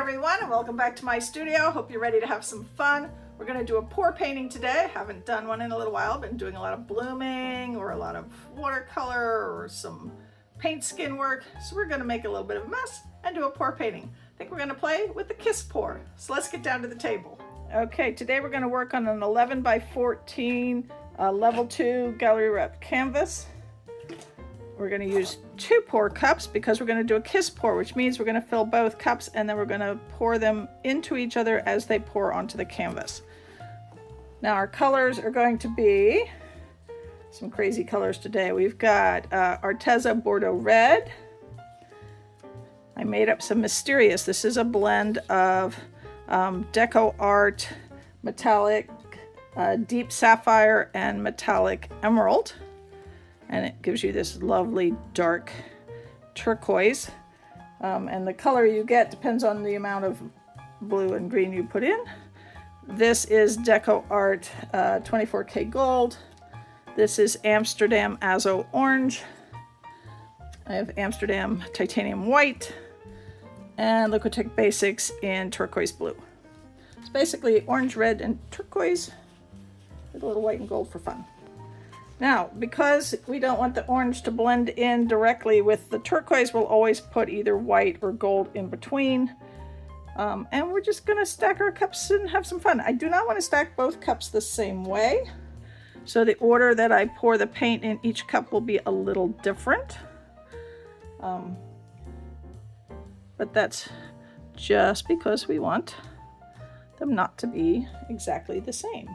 everyone, and welcome back to my studio. Hope you're ready to have some fun. We're going to do a pour painting today. Haven't done one in a little while. Been doing a lot of blooming or a lot of watercolor or some paint skin work. So we're going to make a little bit of a mess and do a pour painting. I think we're going to play with the kiss pour. So let's get down to the table. Okay, today we're going to work on an 11 by 14 level 2 gallery wrap canvas. We're going to use 2 pour cups because we're going to do a kiss pour, which means we're going to fill both cups and then we're going to pour them into each other as they pour onto the canvas. Now our colors are going to be some crazy colors today. We've got Arteza Bordeaux Red. I made up some Mysterious. This is a blend of Deco Art, Metallic, Deep Sapphire, and Metallic Emerald. And it gives you this lovely dark turquoise. And the color you get depends on the amount of blue and green you put in. This is Deco Art 24K Gold. This is Amsterdam Azo Orange. I have Amsterdam Titanium White and Liquitex Basics in Turquoise Blue. It's basically orange, red, and turquoise with a little white and gold for fun. Now, because we don't want the orange to blend in directly with the turquoise, we'll always put either white or gold in between. And we're just going to stack our cups and have some fun. I do not want to stack both cups the same way. So the order that I pour the paint in each cup will be a little different. But that's just because we want them not to be exactly the same.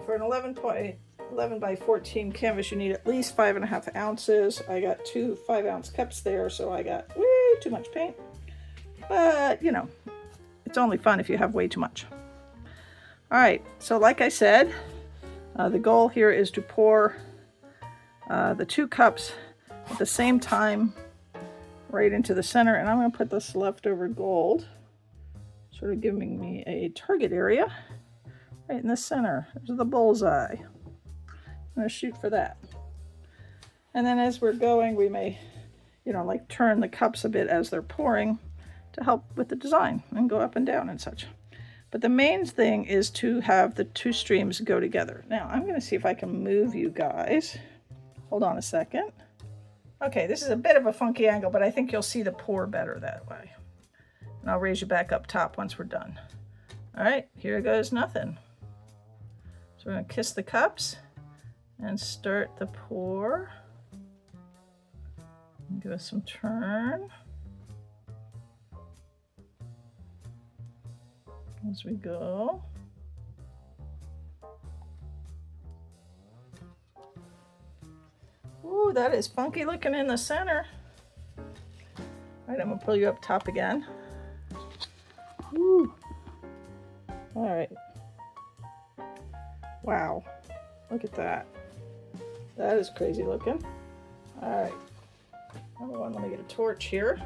For an 11 by 14 canvas, you need at least 5.5 ounces. I got 2 5-ounce cups there, so I got way too much paint. But, you know, it's only fun if you have way too much. All right, so like I said, the goal here is to pour the 2 cups at the same time right into the center. And I'm going to put this leftover gold, sort of giving me a target area. Right in the center, there's the bullseye. I'm going to shoot for that. And then as we're going, we may, like turn the cups a bit as they're pouring to help with the design and go up and down and such. But the main thing is to have the 2 streams go together. Now, I'm going to see if I can move you guys. Hold on a second. Okay, this is a bit of a funky angle, but I think you'll see the pour better that way. And I'll raise you back up top once we're done. All right, here goes nothing. So we're gonna kiss the cups and start the pour. Give us some turn as we go. Ooh, that is funky looking in the center. All right, I'm gonna pull you up top again. Ooh. All right. Wow, look at that. That is crazy looking. All right. Number one, let me get a torch here.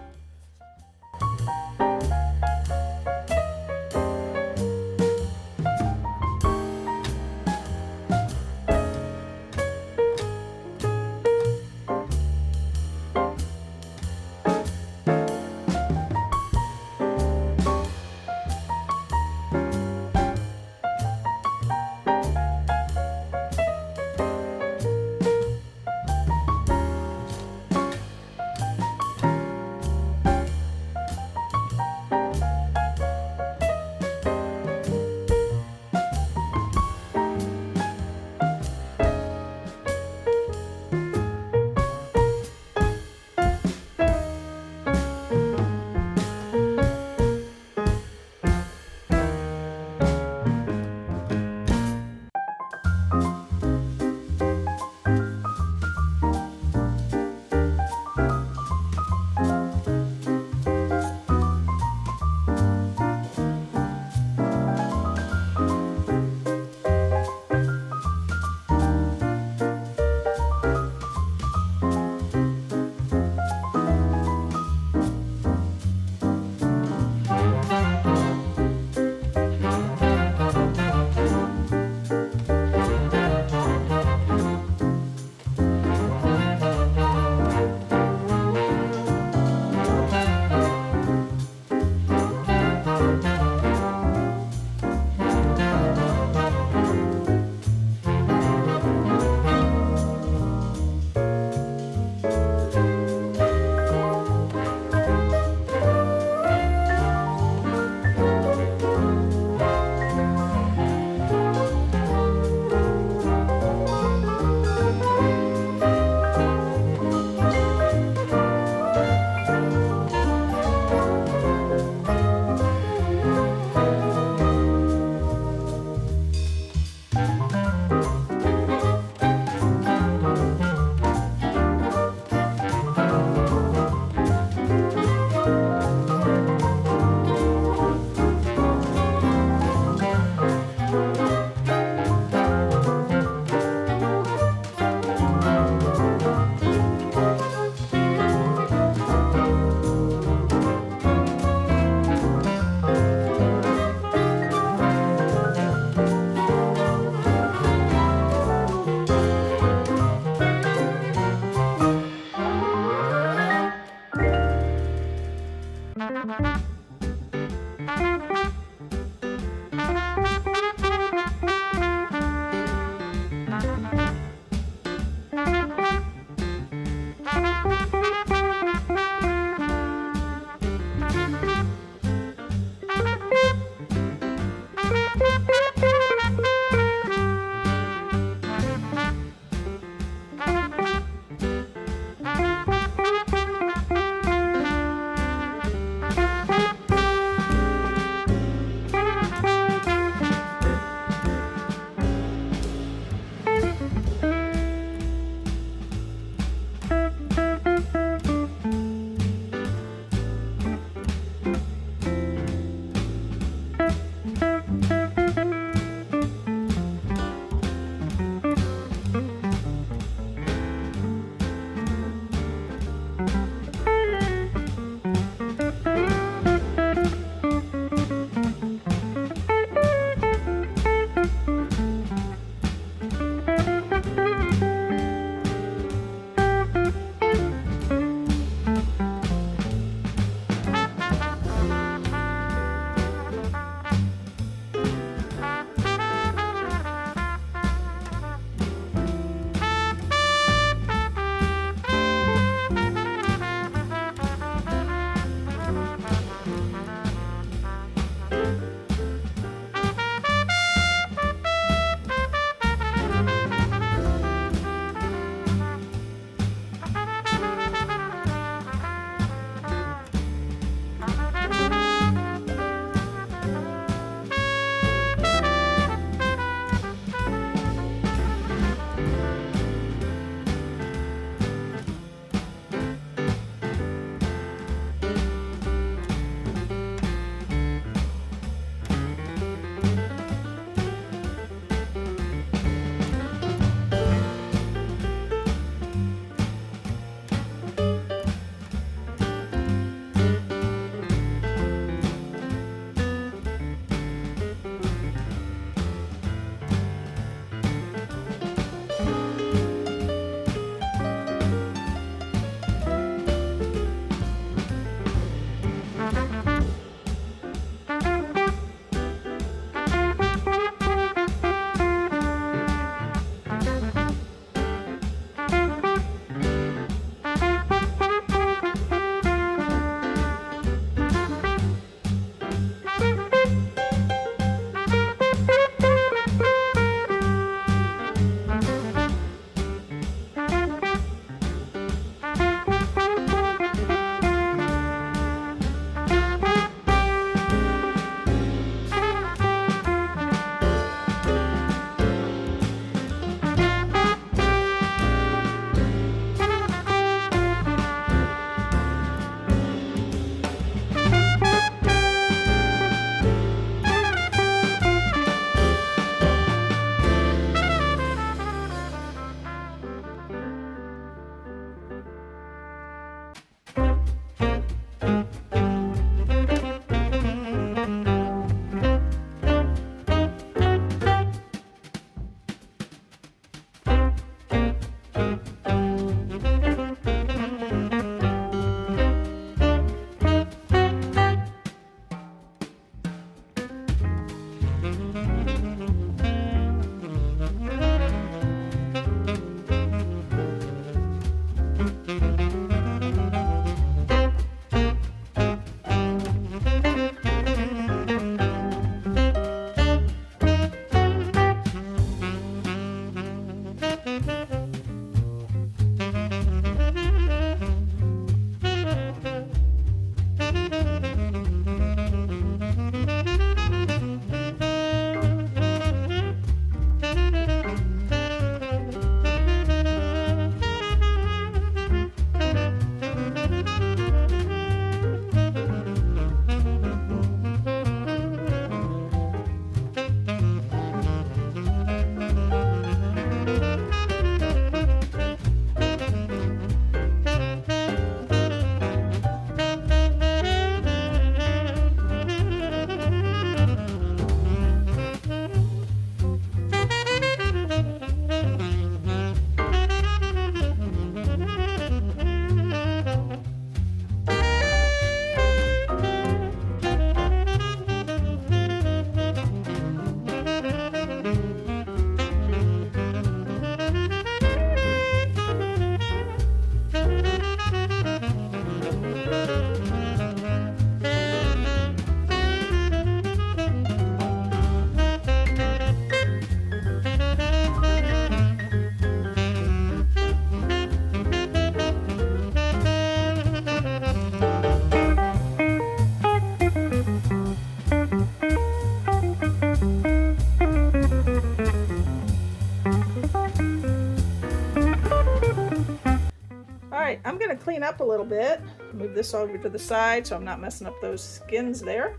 going to clean up a little bit. Move this over to the side so I'm not messing up those skins there.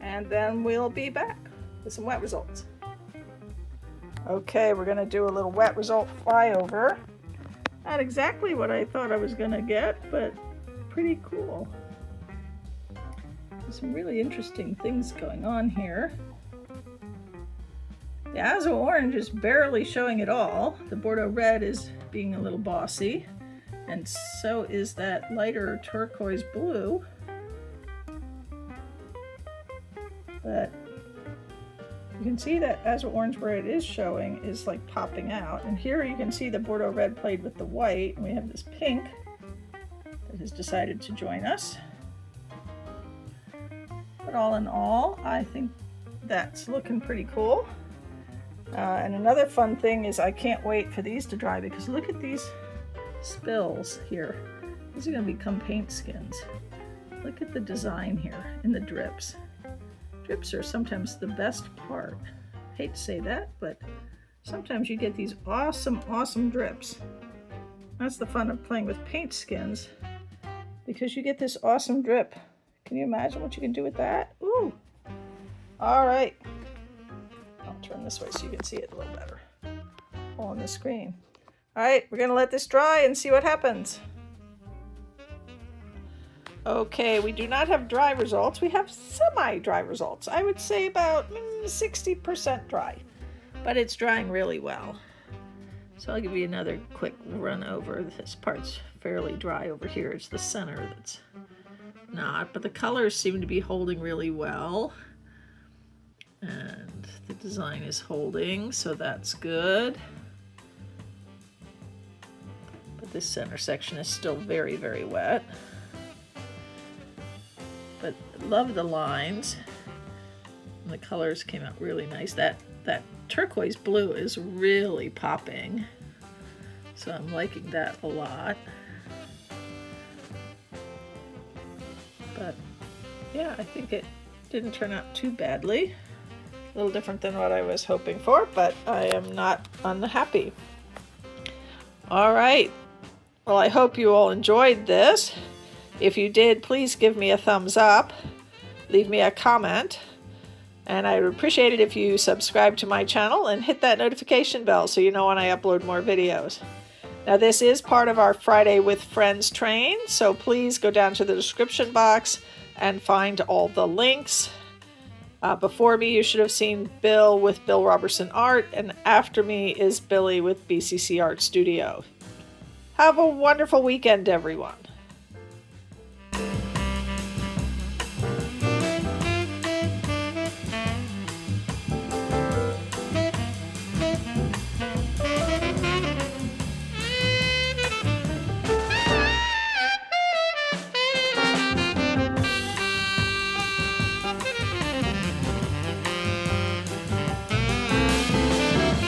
And then we'll be back with some wet results. Okay, we're going to do a little wet result flyover. Not exactly what I thought I was going to get, but pretty cool. There's some really interesting things going on here. The Azo orange is barely showing at all. The Bordeaux red is being a little bossy, and so is that lighter turquoise blue. But you can see that Azo orange where it is showing is like popping out. And here you can see the Bordeaux red played with the white, and we have this pink that has decided to join us. But all in all, I think that's looking pretty cool. And another fun thing is I can't wait for these to dry, because look at these spills here. These are going to become paint skins. Look at the design here in the drips. Drips are sometimes the best part. Hate to say that, but sometimes you get these awesome drips. That's the fun of playing with paint skins, because you get this awesome drip. Can you imagine what you can do with that? Ooh! All right. I'll turn this way so you can see it a little better on the screen. All right, we're gonna let this dry and see what happens. Okay, we do not have dry results. We have semi-dry results. I would say about 60% dry, but it's drying really well. So I'll give you another quick run over. This part's fairly dry over here. It's the center that's not, but the colors seem to be holding really well. And the design is holding, so that's good. But this center section is still very, very wet. But love the lines. And the colors came out really nice. That turquoise blue is really popping. So I'm liking that a lot. But yeah, I think it didn't turn out too badly. A little different than what I was hoping for, but I am not unhappy. All right. Well, I hope you all enjoyed this. If you did, please give me a thumbs up. Leave me a comment. And I would appreciate it if you subscribe to my channel and hit that notification bell so you know when I upload more videos. Now, this is part of our Friday with Friends train, so please go down to the description box and find all the links. Before me, you should have seen Bill with Bill Roberson Art, and after me is Billy with BCC Arts Studio. Have a wonderful weekend, everyone.